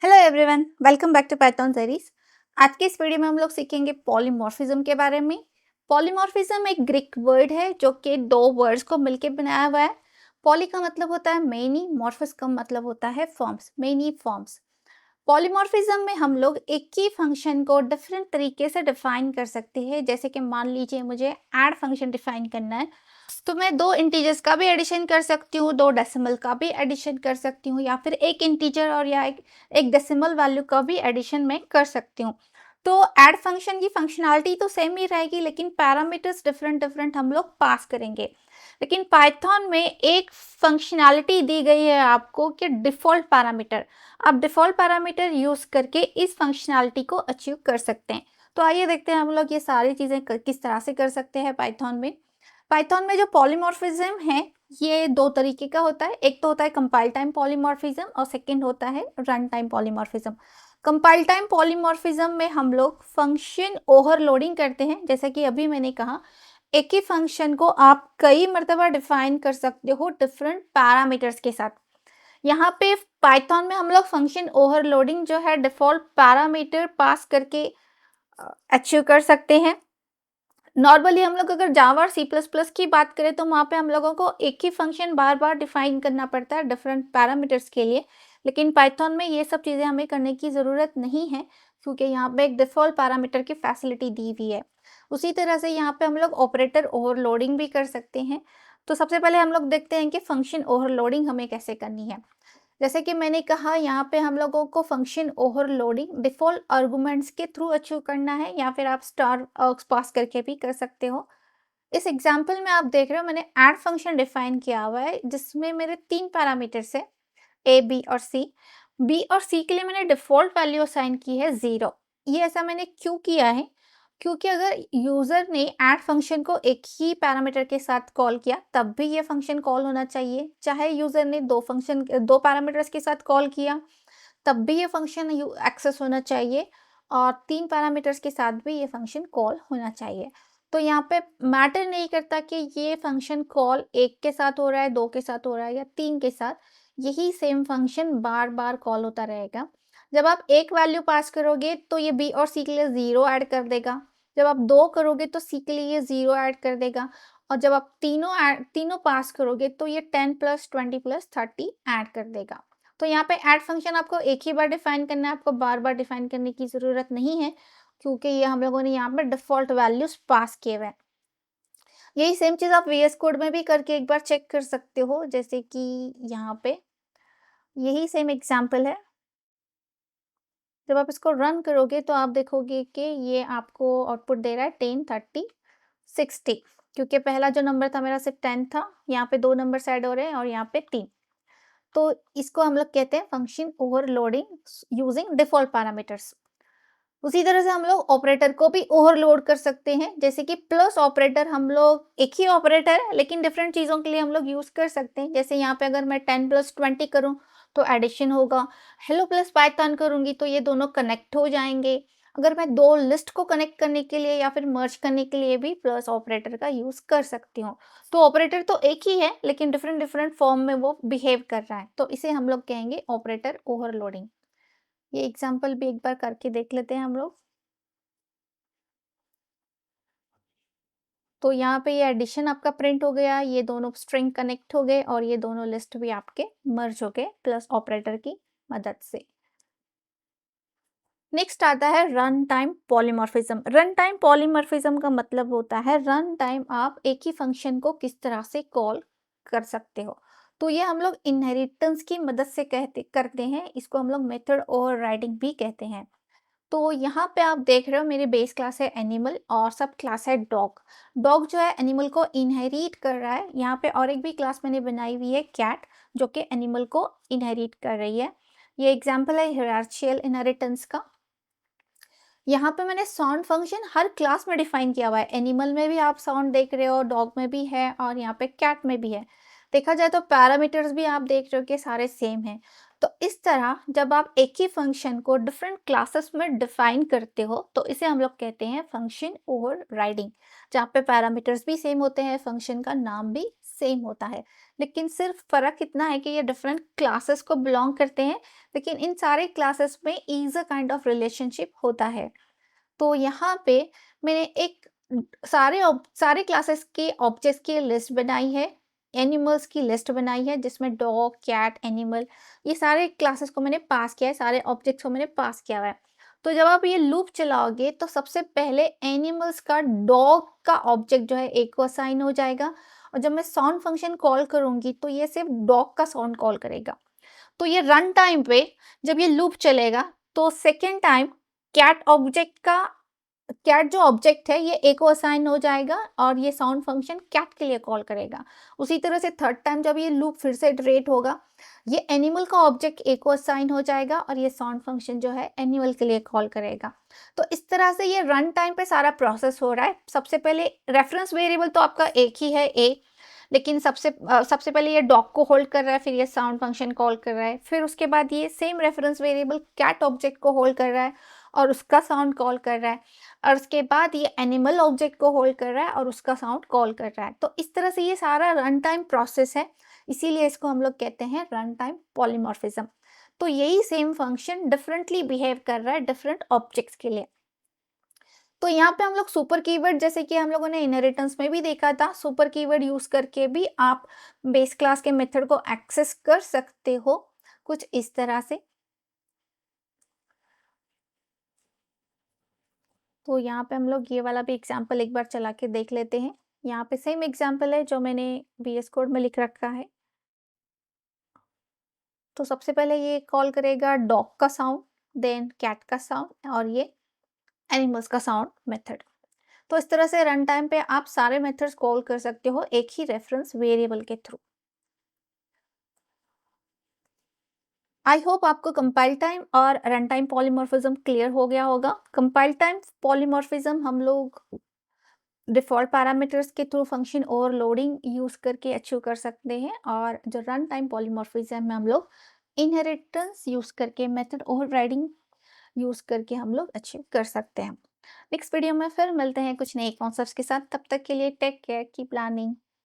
Hello everyone, welcome back to Python series. आज के इस वीडियो में हम लोग सीखेंगे पॉलीमॉर्फिज्म के बारे में। पॉलीमॉर्फिज्म एक ग्रीक वर्ड है जो कि दो वर्ड्स को मिलकर बनाया हुआ है। पॉली का मतलब होता है मेनी, मॉर्फस का मतलब होता है फॉर्म्स, मेनी फॉर्म्स। पॉलीमॉर्फिज्म में हम लोग एक ही फंक्शन को डिफरेंट तरीके से डिफाइन कर सकते हैं। जैसे कि मान लीजिए मुझे ऐड फंक्शन डिफाइन करना है, तो मैं दो इंटीजर्स का भी एडिशन कर सकती हूँ, दो डेसिमल का भी एडिशन कर सकती हूँ, या फिर एक इंटीजर और या एक डेसिमल वैल्यू का भी एडिशन मैं कर सकती हूँ। तो ऐड फंक्शन की फंक्शनैलिटी तो सेम ही रहेगी, लेकिन पैरामीटर्स डिफरेंट डिफरेंट हम लोग पास करेंगे। लेकिन पाइथन में एक फंक्शनैलिटी दी गई है आपको कि डिफ़ॉल्ट पैरामीटर, आप डिफ़ॉल्ट पैरामीटर यूज़ करके इस फंक्शनैलिटी को अचीव कर सकते हैं। तो आइए देखते हैं हम लोग ये सारी चीज़ें किस तरह से कर सकते हैं पाइथन में। पाइथन में जो पॉलीमॉर्फिज्म है ये दो तरीके का होता है। एक तो होता है कंपाइल टाइम पॉलीमॉर्फिज्म और सेकंड होता है run time polymorphism. Compile time polymorphism में हम लोग फंक्शन ओवरलोडिंग करते हैं। जैसे कि अभी मैंने कहा, एक ही फंक्शन को आप कई मर्तबा डिफाइन कर सकते हो डिफरेंट पैरामीटर्स के साथ। यहाँ पे पाइथन में हम लोग फंक्शन ओवरलोडिंग जो है डिफॉल्ट पैरामीटर पास करके अचीव कर सकते हैं। नॉर्मली हम लोग अगर जावा और सी प्लस प्लस की बात करें तो वहाँ पे हम लोगों को एक ही फंक्शन बार बार डिफाइन करना पड़ता है डिफरेंट पैरामीटर्स के लिए। लेकिन पाइथन में ये सब चीज़ें हमें करने की ज़रूरत नहीं है, क्योंकि यहाँ पे एक डिफ़ॉल्ट पैरामीटर की फैसिलिटी दी हुई है। उसी तरह से यहाँ पे हम लोग ऑपरेटर ओवरलोडिंग भी कर सकते हैं। तो सबसे पहले हम लोग देखते हैं कि फंक्शन ओवरलोडिंग हमें कैसे करनी है। जैसे कि मैंने कहा, यहाँ पे हम लोगों को फंक्शन ओवरलोडिंग डिफ़ॉल्ट आर्गुमेंट्स के थ्रू अचीव करना है, या फिर आप स्टार पास करके भी कर सकते हो। इस एग्जांपल में आप देख रहे हो मैंने ऐड फंक्शन डिफाइन किया हुआ है, जिसमें मेरे 3 पैरामीटर्स है, ए, बी और सी। बी और सी के लिए मैंने डिफ़ॉल्ट वैल्यू असाइन की है 0। ये ऐसा मैंने क्यों किया है? क्योंकि अगर यूज़र ने ऐड फंक्शन को एक ही पैरामीटर के साथ कॉल किया, तब भी ये फंक्शन कॉल होना चाहिए। चाहे यूज़र ने 2 पैरामीटर्स के साथ कॉल किया, तब भी ये फंक्शन एक्सेस होना चाहिए, और 3 पैरामीटर्स के साथ भी ये फंक्शन कॉल होना चाहिए। तो यहाँ पे मैटर नहीं करता कि ये फंक्शन कॉल 1 के साथ हो रहा है, 2 के साथ हो रहा है या 3 के साथ, यही सेम फंक्शन बार-बार कॉल होता रहेगा। जब आप एक वैल्यू पास करोगे तो ये बी और सी के लिए 0 ऐड कर देगा। जब आप 2 करोगे तो सी के लिए ये 0 ऐड कर देगा, और जब आप तीनों पास करोगे तो ये 10 + 20 + 30 ऐड कर देगा। तो यहाँ पे ऐड फंक्शन आपको एक ही बार डिफाइन करना है, आपको बार-बार डिफाइन करने की ज़रूरत नहीं है, क्योंकि ये हम लोगों ने यहाँ पे डिफ़ॉल्ट वैल्यूज़ पास किए हुए हैं। यही सेम चीज़ आप वीएस कोड में भी करके एक बार चेक कर सकते हो। जैसे कि यहाँ पे यही सेम एग्ज़ाम्पल है। जब आप इसको रन करोगे तो आप देखोगे कि ये आपको आउटपुट दे रहा है 10, 30, 60, क्योंकि पहला जो नंबर था मेरा सिर्फ 10 था, यहाँ पे 2 नंबर्स ऐड हो रहे हैं और यहाँ पे 3। तो इसको हम लोग कहते हैं function overloading using default parameters. उसी तरह से हम लोग ऑपरेटर को भी ओवरलोड कर सकते हैं। जैसे कि प्लस ऑपरेटर, हम लोग एक ही ऑपरेटर है लेकिन डिफरेंट चीज़ों के लिए हम लोग यूज़ कर सकते हैं। जैसे यहाँ पे अगर मैं 10 + 20 करूँ तो एडिशन होगा। हेलो प्लस पाइथन करूँगी तो ये दोनों कनेक्ट हो जाएंगे। अगर मैं दो लिस्ट को कनेक्ट करने के लिए या फिर मर्ज करने के लिए भी प्लस ऑपरेटर का यूज़ कर सकती हूँ। तो ऑपरेटर तो एक ही है, लेकिन डिफरेंट डिफरेंट फॉर्म में वो बिहेव कर रहा है, तो इसे हम लोग कहेंगे ऑपरेटर ओवरलोडिंग। ये एग्जाम्पल भी एक बार करके देख लेते हैं हम लोग। तो यहाँ पे ये एडिशन आपका प्रिंट हो गया, ये दोनों स्ट्रिंग कनेक्ट हो गए और ये दोनों लिस्ट भी आपके मर्ज हो गए प्लस ऑपरेटर की मदद से। नेक्स्ट आता है run time polymorphism. Run time polymorphism का मतलब होता है रन टाइम आप एक ही फंक्शन को किस तरह से कॉल कर सकते हो। तो ये हम लोग इनहेरिटेंस की मदद से करते हैं। इसको हम लोग मेथड ओवरराइडिंग भी कहते हैं। तो यहाँ पे आप देख रहे हो मेरी बेस क्लास है एनिमल और सब क्लास है डॉग। डॉग जो है एनिमल को इनहेरिट कर रहा है। यहाँ पे और एक भी क्लास मैंने बनाई हुई है कैट, जो कि एनिमल को इनहेरिट कर रही है। ये एग्जाम्पल है हायरार्किकल इनहेरिटेंस का। यहाँ पे मैंने साउंड फंक्शन हर क्लास में डिफाइन किया हुआ है। एनिमल में भी आप साउंड देख रहे हो, डॉग में भी है और यहाँ पे कैट में भी है। देखा जाए तो पैरामीटर्स भी आप देख रहे हो कि सारे सेम हैं। तो इस तरह जब आप एक ही फंक्शन को डिफरेंट क्लासेस में डिफाइन करते हो तो इसे हम लोग कहते हैं फंक्शन ओवरराइडिंग, जहाँ पे पैरामीटर्स भी सेम होते हैं, फंक्शन का नाम भी सेम होता है, लेकिन सिर्फ फर्क इतना है कि ये डिफरेंट क्लासेस को बिलोंग करते हैं, लेकिन इन सारे क्लासेस में is a kind of relationship होता है। तो यहाँ पे मैंने एक सारे क्लासेस के ऑब्जेक्ट्स की लिस्ट बनाई है, एनिमल्स की लिस्ट बनाई है जिसमें डॉग, कैट, एनिमल, ये सारे क्लासेस को मैंने पास किया है, सारे ऑब्जेक्ट्स को मैंने पास किया हुआ है। तो जब आप ये लूप चलाओगे तो सबसे पहले एनिमल्स का डॉग का ऑब्जेक्ट जो है ए को असाइन हो जाएगा, और जब मैं साउंड फंक्शन कॉल करूंगी तो ये सिर्फ डॉग का साउंड कॉल करेगा। तो ये रन टाइम पे जब ये लूप चलेगा तो सेकेंड टाइम कैट ऑब्जेक्ट का कैट जो ऑब्जेक्ट है ये ए को असाइन हो जाएगा और ये साउंड फंक्शन कैट के लिए कॉल करेगा। उसी तरह से थर्ड टाइम जब ये लूप फिर से इटरेट होगा, ये एनिमल का ऑब्जेक्ट ए को असाइन हो जाएगा और ये साउंड फंक्शन जो है एनिमल के लिए कॉल करेगा। तो इस तरह से ये रन टाइम पे सारा प्रोसेस हो रहा है। सबसे पहले रेफरेंस वेरिएबल तो आपका एक ही है ए, लेकिन सबसे पहले ये डॉग को होल्ड कर रहा है, फिर ये साउंड फंक्शन कॉल कर रहा है, फिर उसके बाद ये same reference variable cat object को होल्ड कर रहा है और उसका साउंड कॉल कर रहा है, और उसके बाद ये एनिमल ऑब्जेक्ट को होल्ड कर रहा है और उसका साउंड कॉल कर रहा है। तो इस तरह से ये सारा रन टाइम प्रोसेस है, इसीलिए इसको हम लोग कहते हैं रन टाइम पॉलीमॉर्फिज्म। तो यही सेम फंक्शन डिफरेंटली बिहेव कर रहा है डिफरेंट ऑब्जेक्ट्स के लिए। तो यहाँ पे हम लोग सुपर कीवर्ड, जैसे कि हम लोगों ने इनहेरिटेंस में भी देखा था, सुपर कीवर्ड यूज करके भी आप बेस क्लास के मेथड को एक्सेस कर सकते हो, कुछ इस तरह से। तो यहाँ पे हम लोग ये वाला भी एग्जाम्पल एक बार चला के देख लेते हैं। यहाँ पे सेम एग्जाम्पल है जो मैंने VS कोड में लिख रखा है। तो सबसे पहले ये कॉल करेगा डॉग का साउंड, देन कैट का साउंड और ये एनिमल्स का साउंड मेथड। तो इस तरह से रन टाइम पे आप सारे मेथड्स कॉल कर सकते हो एक ही रेफरेंस वेरिएबल के थ्रू। आई होप आपको कंपाइल टाइम और रन टाइम पॉलीमॉर्फिज्म क्लियर हो गया होगा। कंपाइल टाइम पॉलीमॉर्फिज्म हम लोग डिफ़ॉल्ट पैरामीटर्स के थ्रू फंक्शन ओवरलोडिंग यूज़ करके अचीव कर सकते हैं, और जो रन टाइम पॉलीमॉर्फिज्म में हम लोग इनहेरिटेंस यूज़ करके, मेथड ओवरराइडिंग यूज़ करके हम लोग अचीव कर सकते हैं। नेक्स्ट वीडियो में फिर मिलते हैं कुछ नए कॉन्सेप्ट्स के साथ। तब तक के लिए टेक केयर, कीप लर्निंग।